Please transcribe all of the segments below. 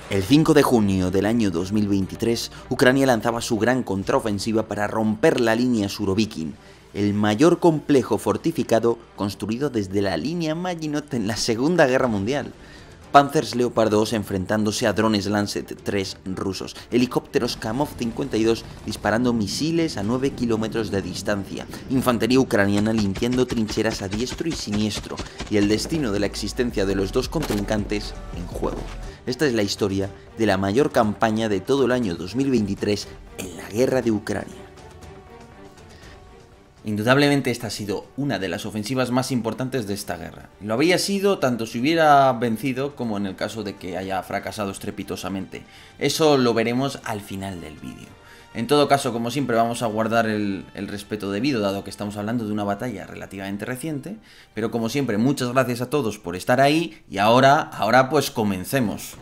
El 5 de junio del año 2023, Ucrania lanzaba su gran contraofensiva para romper la línea Surovikin, el mayor complejo fortificado construido desde la línea Maginot en la Segunda Guerra Mundial. Panzers Leopard 2 enfrentándose a drones Lancet 3 rusos, helicópteros Kamov 52 disparando misiles a 9 kilómetros de distancia, infantería ucraniana limpiando trincheras a diestro y siniestro, y el destino de la existencia de los dos contrincantes en juego. Esta es la historia de la mayor campaña de todo el año 2023 en la guerra de Ucrania. Indudablemente esta ha sido una de las ofensivas más importantes de esta guerra. Lo habría sido tanto si hubiera vencido como en el caso de que haya fracasado estrepitosamente. Eso lo veremos al final del vídeo. En todo caso, como siempre, vamos a guardar el respeto debido, dado que estamos hablando de una batalla relativamente reciente. Pero como siempre, muchas gracias a todos por estar ahí y ahora pues comencemos.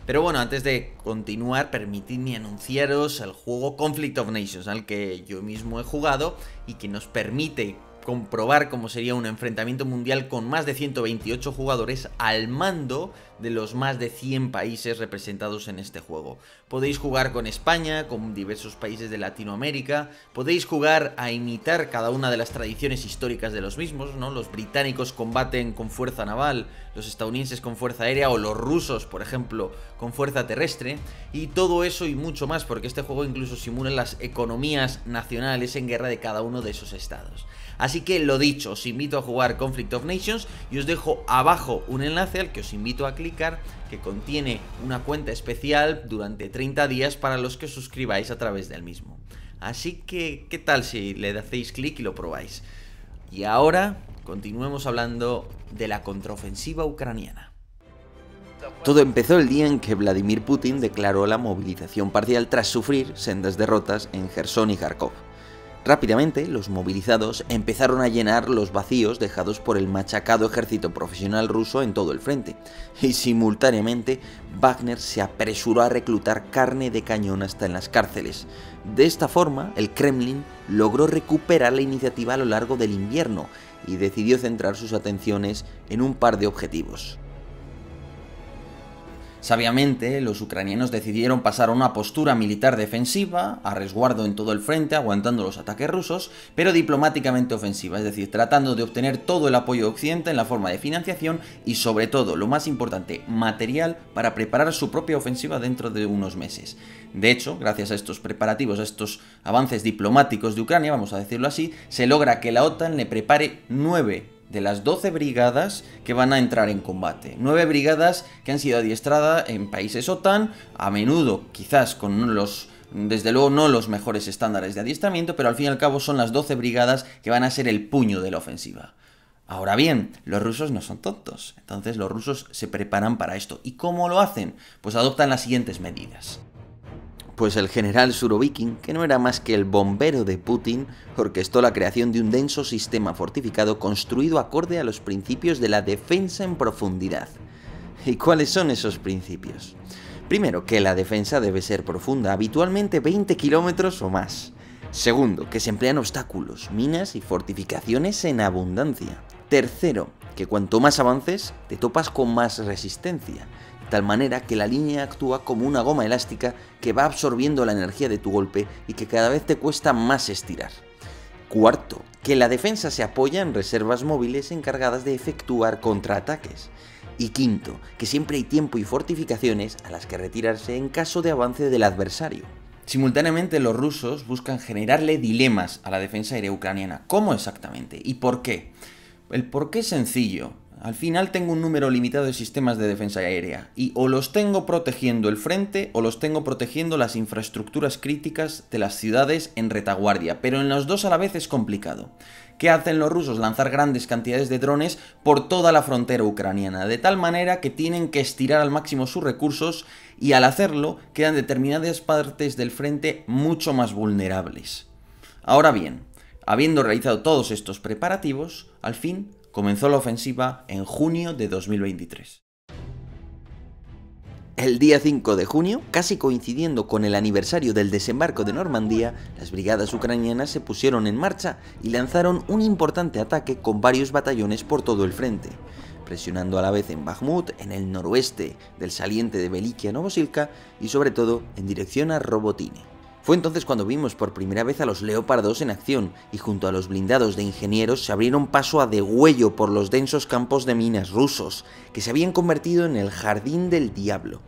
Pero bueno, antes de continuar, permitidme anunciaros el juego Conflict of Nations, al que yo mismo he jugado y que nos permite comprobar cómo sería un enfrentamiento mundial con más de 128 jugadores al mando de los más de 100 países representados en este juego. Podéis jugar con España, con diversos países de Latinoamérica, podéis jugar a imitar cada una de las tradiciones históricas de los mismos, ¿no? Los británicos combaten con fuerza naval, los estadounidenses con fuerza aérea o los rusos, por ejemplo, con fuerza terrestre, y todo eso y mucho más, porque este juego incluso simula las economías nacionales en guerra de cada uno de esos estados. Así que lo dicho, os invito a jugar Conflict of Nations y os dejo abajo un enlace al que os invito a clicar, que contiene una cuenta especial durante 30 días para los que os suscribáis a través del mismo. Así que, ¿qué tal si le hacéis clic y lo probáis? Y ahora, continuemos hablando de la contraofensiva ucraniana. Todo empezó el día en que Vladimir Putin declaró la movilización parcial tras sufrir sendas derrotas en Jersón y Kharkov. Rápidamente, los movilizados empezaron a llenar los vacíos dejados por el machacado ejército profesional ruso en todo el frente, y simultáneamente Wagner se apresuró a reclutar carne de cañón hasta en las cárceles. De esta forma, el Kremlin logró recuperar la iniciativa a lo largo del invierno y decidió centrar sus atenciones en un par de objetivos. Sabiamente, los ucranianos decidieron pasar a una postura militar defensiva, a resguardo en todo el frente, aguantando los ataques rusos, pero diplomáticamente ofensiva, es decir, tratando de obtener todo el apoyo de Occidente en la forma de financiación y, sobre todo, lo más importante, material para preparar su propia ofensiva dentro de unos meses. De hecho, gracias a estos preparativos, a estos avances diplomáticos de Ucrania, vamos a decirlo así, se logra que la OTAN le prepare 9 de las 12 brigadas que van a entrar en combate. 9 brigadas que han sido adiestradas en países OTAN, a menudo quizás con desde luego no los mejores estándares de adiestramiento, pero al fin y al cabo son las 12 brigadas que van a ser el puño de la ofensiva. Ahora bien, los rusos no son tontos, entonces los rusos se preparan para esto. ¿Y cómo lo hacen? Pues adoptan las siguientes medidas. Pues el general Surovikin, que no era más que el bombero de Putin, orquestó la creación de un denso sistema fortificado construido acorde a los principios de la defensa en profundidad. ¿Y cuáles son esos principios? Primero, que la defensa debe ser profunda, habitualmente 20 kilómetros o más. Segundo, que se emplean obstáculos, minas y fortificaciones en abundancia. Tercero, que cuanto más avances, te topas con más resistencia, de tal manera que la línea actúa como una goma elástica que va absorbiendo la energía de tu golpe y que cada vez te cuesta más estirar. Cuarto, que la defensa se apoya en reservas móviles encargadas de efectuar contraataques. Y quinto, que siempre hay tiempo y fortificaciones a las que retirarse en caso de avance del adversario. Simultáneamente, los rusos buscan generarle dilemas a la defensa aérea ucraniana. ¿Cómo exactamente? ¿Y por qué? El por qué es sencillo. Al final tengo un número limitado de sistemas de defensa aérea y o los tengo protegiendo el frente o los tengo protegiendo las infraestructuras críticas de las ciudades en retaguardia, pero en los dos a la vez es complicado. ¿Qué hacen los rusos? Lanzar grandes cantidades de drones por toda la frontera ucraniana, de tal manera que tienen que estirar al máximo sus recursos y al hacerlo quedan determinadas partes del frente mucho más vulnerables. Ahora bien, habiendo realizado todos estos preparativos, al fin comenzó la ofensiva en junio de 2023. El día 5 de junio, casi coincidiendo con el aniversario del desembarco de Normandía, las brigadas ucranianas se pusieron en marcha y lanzaron un importante ataque con varios batallones por todo el frente, presionando a la vez en Bakhmut, en el noroeste del saliente de Velikia Novosilka y sobre todo en dirección a Robotine. Fue entonces cuando vimos por primera vez a los Leopard 2 en acción y junto a los blindados de ingenieros se abrieron paso a degüello por los densos campos de minas rusos, que se habían convertido en el jardín del diablo.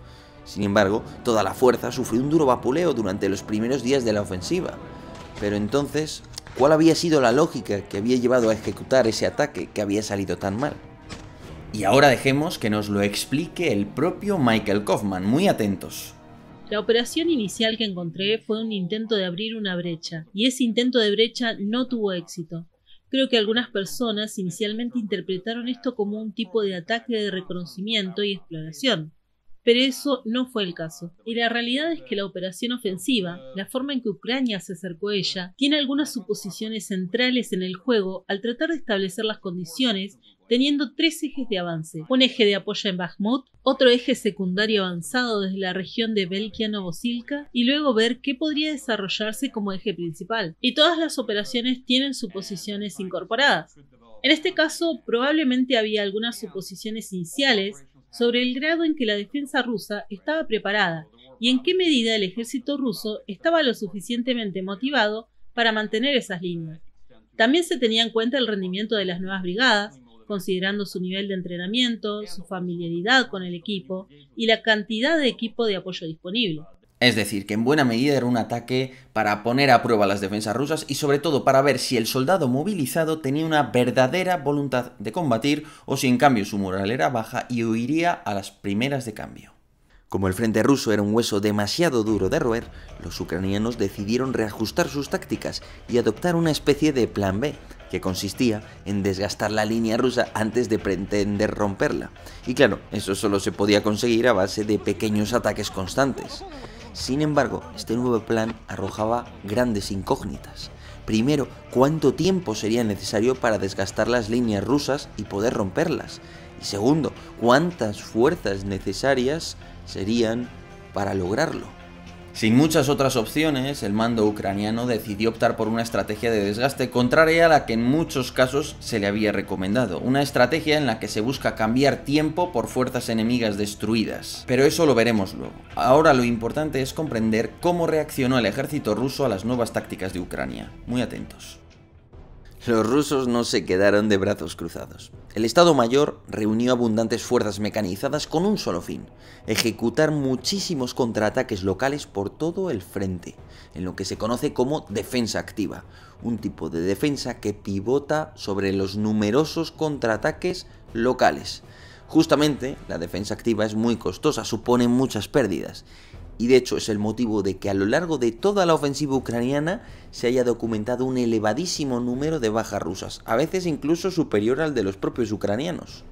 Sin embargo, toda la fuerza sufrió un duro vapuleo durante los primeros días de la ofensiva. Pero entonces, ¿cuál había sido la lógica que había llevado a ejecutar ese ataque que había salido tan mal? Y ahora dejemos que nos lo explique el propio Michael Kaufman, muy atentos. La operación inicial que encontré fue un intento de abrir una brecha, y ese intento de brecha no tuvo éxito. Creo que algunas personas inicialmente interpretaron esto como un tipo de ataque de reconocimiento y exploración, pero eso no fue el caso. Y la realidad es que la operación ofensiva, la forma en que Ucrania se acercó a ella, tiene algunas suposiciones centrales en el juego al tratar de establecer las condiciones teniendo tres ejes de avance, un eje de apoyo en Bakhmut, otro eje secundario avanzado desde la región de Velikia Novosilka y luego ver qué podría desarrollarse como eje principal. Y todas las operaciones tienen suposiciones incorporadas. En este caso, probablemente había algunas suposiciones iniciales sobre el grado en que la defensa rusa estaba preparada y en qué medida el ejército ruso estaba lo suficientemente motivado para mantener esas líneas. También se tenía en cuenta el rendimiento de las nuevas brigadas, considerando su nivel de entrenamiento, su familiaridad con el equipo y la cantidad de equipo de apoyo disponible. Es decir, que en buena medida era un ataque para poner a prueba las defensas rusas y sobre todo para ver si el soldado movilizado tenía una verdadera voluntad de combatir o si en cambio su moral era baja y huiría a las primeras de cambio. Como el frente ruso era un hueso demasiado duro de roer, los ucranianos decidieron reajustar sus tácticas y adoptar una especie de plan B, que consistía en desgastar la línea rusa antes de pretender romperla. Y claro, eso solo se podía conseguir a base de pequeños ataques constantes. Sin embargo, este nuevo plan arrojaba grandes incógnitas. Primero, ¿cuánto tiempo sería necesario para desgastar las líneas rusas y poder romperlas? Y segundo, ¿cuántas fuerzas necesarias serían para lograrlo? Sin muchas otras opciones, el mando ucraniano decidió optar por una estrategia de desgaste contraria a la que en muchos casos se le había recomendado, una estrategia en la que se busca cambiar tiempo por fuerzas enemigas destruidas. Pero eso lo veremos luego. Ahora lo importante es comprender cómo reaccionó el ejército ruso a las nuevas tácticas de Ucrania. Muy atentos. Los rusos no se quedaron de brazos cruzados. El Estado Mayor reunió abundantes fuerzas mecanizadas con un solo fin: ejecutar muchísimos contraataques locales por todo el frente, en lo que se conoce como defensa activa, un tipo de defensa que pivota sobre los numerosos contraataques locales. Justamente, la defensa activa es muy costosa, supone muchas pérdidas. Y de hecho es el motivo de que a lo largo de toda la ofensiva ucraniana se haya documentado un elevadísimo número de bajas rusas, a veces incluso superior al de los propios ucranianos.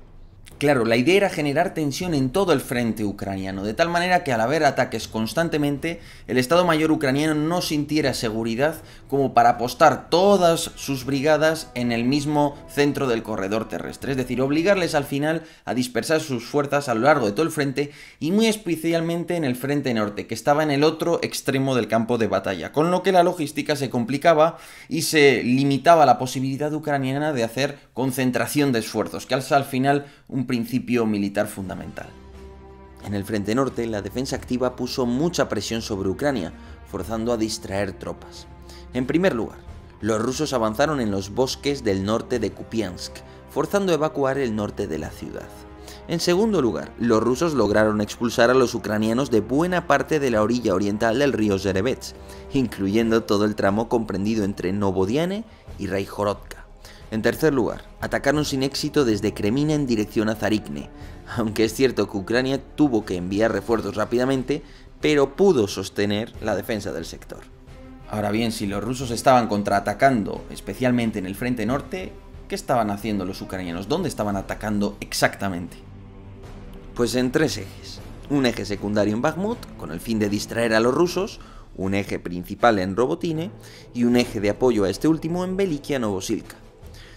Claro, la idea era generar tensión en todo el frente ucraniano, de tal manera que al haber ataques constantemente, el Estado Mayor ucraniano no sintiera seguridad como para apostar todas sus brigadas en el mismo centro del corredor terrestre, es decir, obligarles al final a dispersar sus fuerzas a lo largo de todo el frente y muy especialmente en el frente norte, que estaba en el otro extremo del campo de batalla, con lo que la logística se complicaba y se limitaba la posibilidad ucraniana de hacer concentración de esfuerzos, que es al final un principio militar fundamental. En el frente norte, la defensa activa puso mucha presión sobre Ucrania, forzando a distraer tropas. En primer lugar, los rusos avanzaron en los bosques del norte de Kupiansk, forzando a evacuar el norte de la ciudad. En segundo lugar, los rusos lograron expulsar a los ucranianos de buena parte de la orilla oriental del río Zerevets, incluyendo todo el tramo comprendido entre Novodiane y Raihorodka. En tercer lugar, atacaron sin éxito desde Kremina en dirección a Zarikne, aunque es cierto que Ucrania tuvo que enviar refuerzos rápidamente, pero pudo sostener la defensa del sector. Ahora bien, si los rusos estaban contraatacando, especialmente en el frente norte, ¿qué estaban haciendo los ucranianos? ¿Dónde estaban atacando exactamente? Pues en tres ejes. Un eje secundario en Bakhmut, con el fin de distraer a los rusos, un eje principal en Robotine y un eje de apoyo a este último en Velikia Novosilka.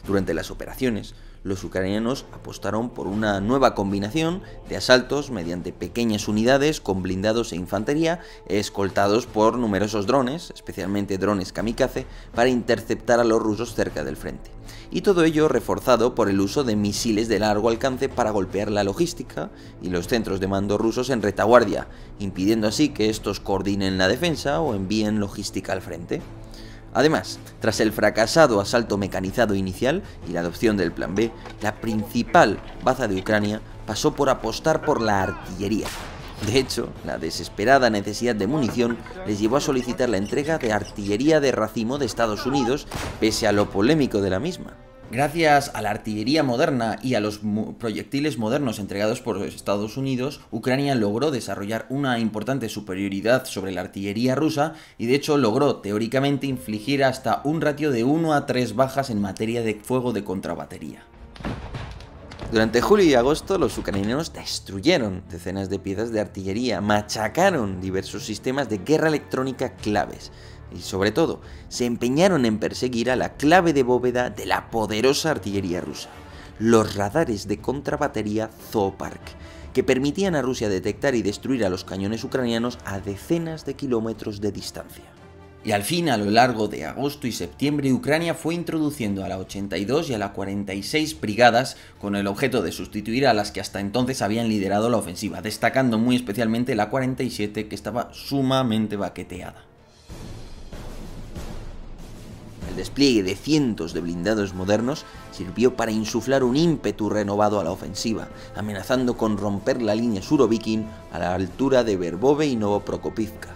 Durante las operaciones, los ucranianos apostaron por una nueva combinación de asaltos mediante pequeñas unidades con blindados e infantería, escoltados por numerosos drones, especialmente drones kamikaze, para interceptar a los rusos cerca del frente. Y todo ello reforzado por el uso de misiles de largo alcance para golpear la logística y los centros de mando rusos en retaguardia, impidiendo así que estos coordinen la defensa o envíen logística al frente. Además, tras el fracasado asalto mecanizado inicial y la adopción del Plan B, la principal baza de Ucrania pasó por apostar por la artillería. De hecho, la desesperada necesidad de munición les llevó a solicitar la entrega de artillería de racimo de Estados Unidos, pese a lo polémico de la misma. Gracias a la artillería moderna y a los proyectiles modernos entregados por Estados Unidos, Ucrania logró desarrollar una importante superioridad sobre la artillería rusa y de hecho logró teóricamente infligir hasta un ratio de 1 a 3 bajas en materia de fuego de contrabatería. Durante julio y agosto los ucranianos destruyeron decenas de piezas de artillería, machacaron diversos sistemas de guerra electrónica claves y sobre todo se empeñaron en perseguir a la clave de bóveda de la poderosa artillería rusa, los radares de contrabatería Zoopark, que permitían a Rusia detectar y destruir a los cañones ucranianos a decenas de kilómetros de distancia. Y al fin, a lo largo de agosto y septiembre, Ucrania fue introduciendo a la 82 y a la 46 brigadas con el objeto de sustituir a las que hasta entonces habían liderado la ofensiva, destacando muy especialmente la 47, que estaba sumamente baqueteada. El despliegue de cientos de blindados modernos sirvió para insuflar un ímpetu renovado a la ofensiva, amenazando con romper la línea suroviking a la altura de Verbove y Novoprokopivka.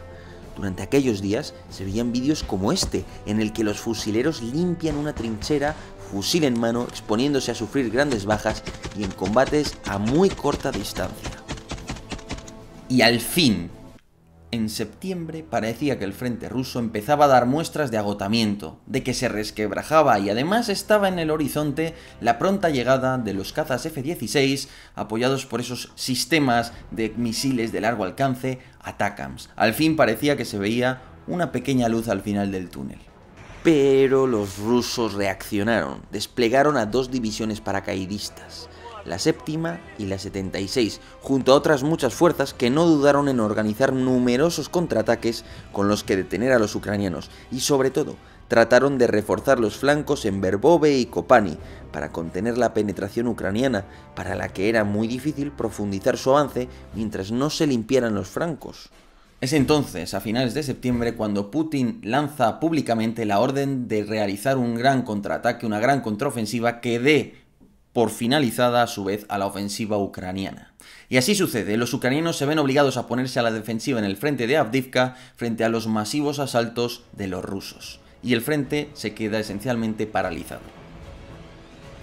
Durante aquellos días se veían vídeos como este, en el que los fusileros limpian una trinchera, fusil en mano, exponiéndose a sufrir grandes bajas y en combates a muy corta distancia. Y al fin, en septiembre, parecía que el frente ruso empezaba a dar muestras de agotamiento, de que se resquebrajaba y además estaba en el horizonte la pronta llegada de los cazas F-16 apoyados por esos sistemas de misiles de largo alcance ATACMS. Al fin parecía que se veía una pequeña luz al final del túnel. Pero los rusos reaccionaron, desplegaron a 2 divisiones paracaidistas, la 7ª y la 76, junto a otras muchas fuerzas que no dudaron en organizar numerosos contraataques con los que detener a los ucranianos y sobre todo trataron de reforzar los flancos en Verbove y Kopani para contener la penetración ucraniana, para la que era muy difícil profundizar su avance mientras no se limpiaran los flancos. Es entonces, a finales de septiembre, cuando Putin lanza públicamente la orden de realizar un gran contraataque, una gran contraofensiva que dé por finalizada a su vez a la ofensiva ucraniana. Y así sucede, los ucranianos se ven obligados a ponerse a la defensiva en el frente de Avdiivka frente a los masivos asaltos de los rusos, y el frente se queda esencialmente paralizado.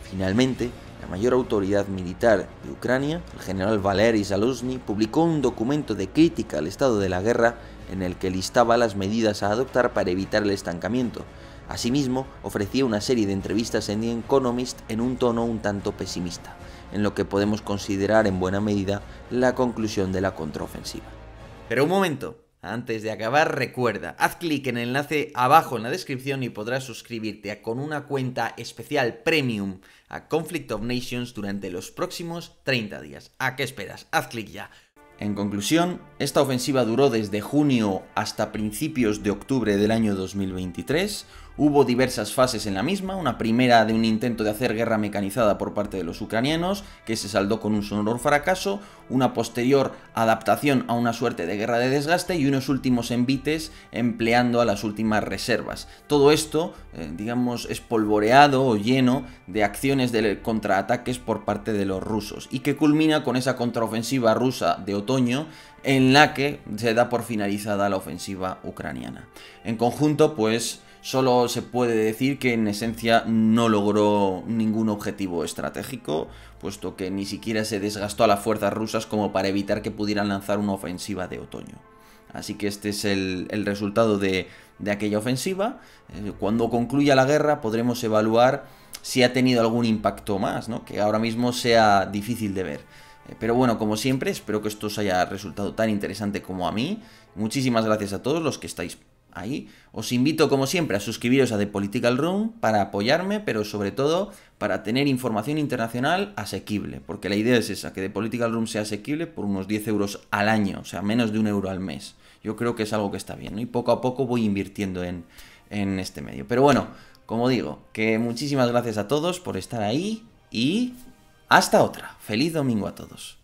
Finalmente, la mayor autoridad militar de Ucrania, el general Valery Zaluzny, publicó un documento de crítica al estado de la guerra en el que listaba las medidas a adoptar para evitar el estancamiento. Asimismo, ofrecía una serie de entrevistas en The Economist en un tono un tanto pesimista, en lo que podemos considerar en buena medida la conclusión de la contraofensiva. Pero un momento, antes de acabar recuerda, haz clic en el enlace abajo en la descripción y podrás suscribirte con una cuenta especial premium a Conflict of Nations durante los próximos 30 días. ¿A qué esperas? Haz clic ya. En conclusión, esta ofensiva duró desde junio hasta principios de octubre del año 2023. Hubo diversas fases en la misma, una primera de un intento de hacer guerra mecanizada por parte de los ucranianos, que se saldó con un sonoro fracaso, una posterior adaptación a una suerte de guerra de desgaste y unos últimos envites empleando a las últimas reservas. Todo esto, digamos, espolvoreado o lleno de acciones de contraataques por parte de los rusos, y que culmina con esa contraofensiva rusa de otoño en la que se da por finalizada la ofensiva ucraniana. En conjunto, pues, solo se puede decir que en esencia no logró ningún objetivo estratégico, puesto que ni siquiera se desgastó a las fuerzas rusas como para evitar que pudieran lanzar una ofensiva de otoño. Así que este es el resultado de aquella ofensiva. Cuando concluya la guerra podremos evaluar si ha tenido algún impacto más, ¿no? Que ahora mismo sea difícil de ver. Pero bueno, como siempre, espero que esto os haya resultado tan interesante como a mí. Muchísimas gracias a todos los que estáis ahí. Os invito, como siempre, a suscribiros a The Political Room para apoyarme, pero sobre todo para tener información internacional asequible, porque la idea es esa, que The Political Room sea asequible por unos 10 euros al año, o sea, menos de 1 euro al mes. Yo creo que es algo que está bien, ¿no? Y poco a poco voy invirtiendo en este medio. Pero bueno, como digo, que muchísimas gracias a todos por estar ahí y hasta otra. Feliz domingo a todos.